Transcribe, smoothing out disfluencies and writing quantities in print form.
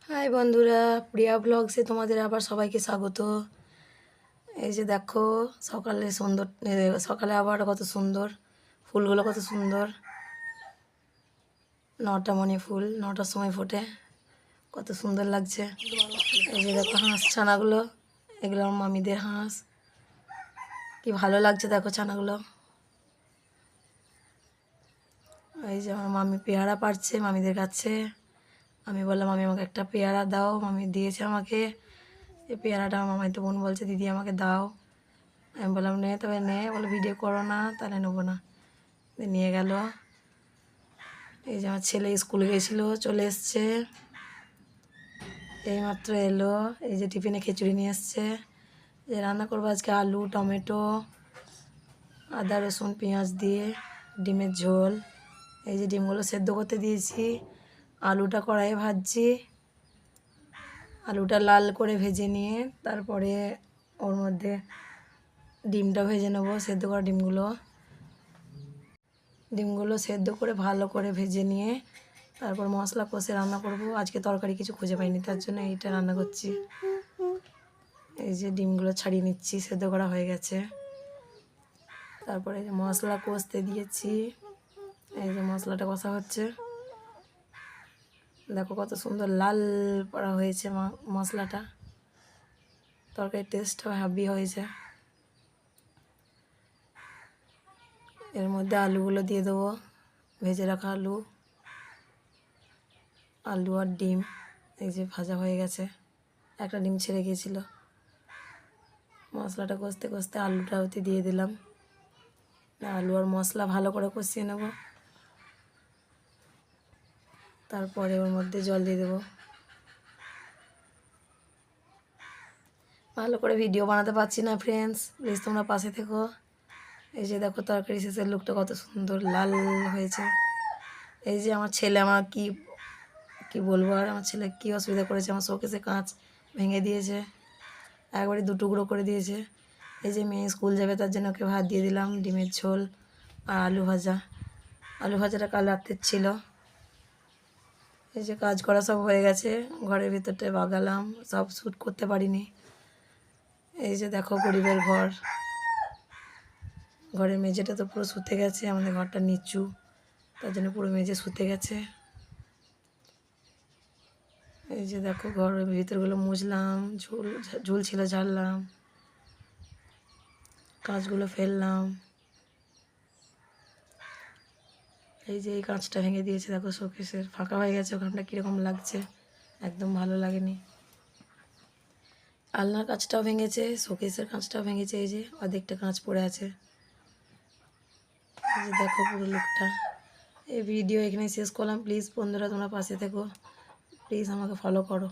High বন্ধুরা, প্রিয়া ব্লগসে তোমাদের আবার সবাইকে স্বাগত। এই যে দেখো সকালে সুন্দর, সকালে আবার কত সুন্দর ফুলগুলো, কত সুন্দর। 9টা মণি ফুল 9টার সময় ফোটে, কত সুন্দর লাগছে। এই যে দেখো হাঁস ছানাগুলো, এগুলো আমার মামিদের হাঁস, কি ভালো লাগছে দেখো ছানাগুলো। এই যে আমার মামি পেয়ারা পাড়ছে মামিদের কাছে। আমি বললাম মামি আমাকে একটা পেয়ারা দাও, মামি দিয়েছে আমাকে এই পেয়ারাটা। আমার মামাই তো বোন বলছে দিদি আমাকে দাও। আমি বললাম নে, তবে নে, বলে ভিডিও করো না, তাহলে নেবো না। নিয়ে গেল। এই যে আমার ছেলে স্কুল গেছিলো, চলে এসছে, এইমাত্র এলো। এই যে টিফিনে খিচুড়ি নিয়ে এসছে। যে রান্না করবো আজকে আলু টমেটো আদা রসুন পেঁয়াজ দিয়ে ডিমের ঝোল। এই যে ডিমগুলো সেদ্ধ করতে দিয়েছি, আলুটা কড়াইয়ে ভাজছি। আলুটা লাল করে ভেজে নিয়ে তারপরে ওর মধ্যে ডিমটা ভেজে নেবো, সেদ্ধ করা ডিমগুলো সেদ্ধ করে ভালো করে ভেজে নিয়ে তারপর মশলা কষে রান্না করব। আজকে তরকারি কিছু খুঁজে পাইনি, তার জন্য এইটা রান্না করছি। এই যে ডিমগুলো ছাড়িয়ে নিচ্ছি, সেদ্ধ করা হয়ে গেছে। তারপরে যে মশলা কষতে দিয়েছি, এই যে মশলাটা কষা হচ্ছে। দেখো কত সুন্দর লাল পড়া হয়েছে মশলাটা, তরকারির টেস্টও হ্যাভি হয়েছে। এর মধ্যে আলুগুলো দিয়ে দেবো, ভেজে রাখা আলু আর ডিম। এই যে ভাজা হয়ে গেছে, একটা ডিম ছেড়ে গিয়েছিল। মশলাটা কষতে কষতে আলুটা ওতে দিয়ে দিলাম। আলু আর মশলা ভালো করে কষিয়ে নেব। তারপরে ওর মধ্যে জল দিয়ে দেবো। ভালো করে ভিডিও বানাতে পারছি না ফ্রেন্ডস, প্লিজ তোমরা পাশে থেকো। এই যে দেখো তরকারি শেষের লুকটা কত সুন্দর লাল হয়েছে। এই যে আমার ছেলে, আমার কি কি বলবো আর, আমার ছেলে কী অসুবিধা করেছে, আমার শোকেসে কাঁচ ভেঙে দিয়েছে, একবারে 2 টুকরো করে দিয়েছে। এই যে মেয়ে স্কুল যাবে, তার জন্য ওকে ভাত দিয়ে দিলাম, ডিমের ঝোল আর আলু ভাজা। আলু ভাজাটা কাল রাত্রের ছিল। এই যে কাজ করা সব হয়ে গেছে, ঘরের ভিতরটা বাগালাম, সব শ্যুট করতে পারিনি। এই যে দেখো গরিবের ঘর, ঘরের মেঝেটা তো পুরো শুতে গেছে, আমাদের ঘরটা নিচু, তার জন্য পুরো মেঝে শুতে গেছে। এই যে দেখো ঘরের ভিতরগুলো মুছলাম, ঝুল ছিল ঝাড়লাম, কাঁচগুলো ফেললাম। এই যে এই কাঁচটা ভেঙে দিয়েছে, দেখো শোকেসের ফাঁকা হয়ে গেছে, ওখানটা কীরকম লাগছে, একদম ভালো লাগেনি। আলনার কাঁচটাও ভেঙেছে, শোকেসের কাঁচটাও ভেঙেছে। এই যে অর্ধেকটা কাঁচ পড়ে আছে। এই যে দেখো পুরো লুকটা। এই ভিডিও এখানে শেষ করলাম। প্লিজ বন্ধুরা তোমরা পাশে থেকো, প্লিজ আমাকে ফলো করো।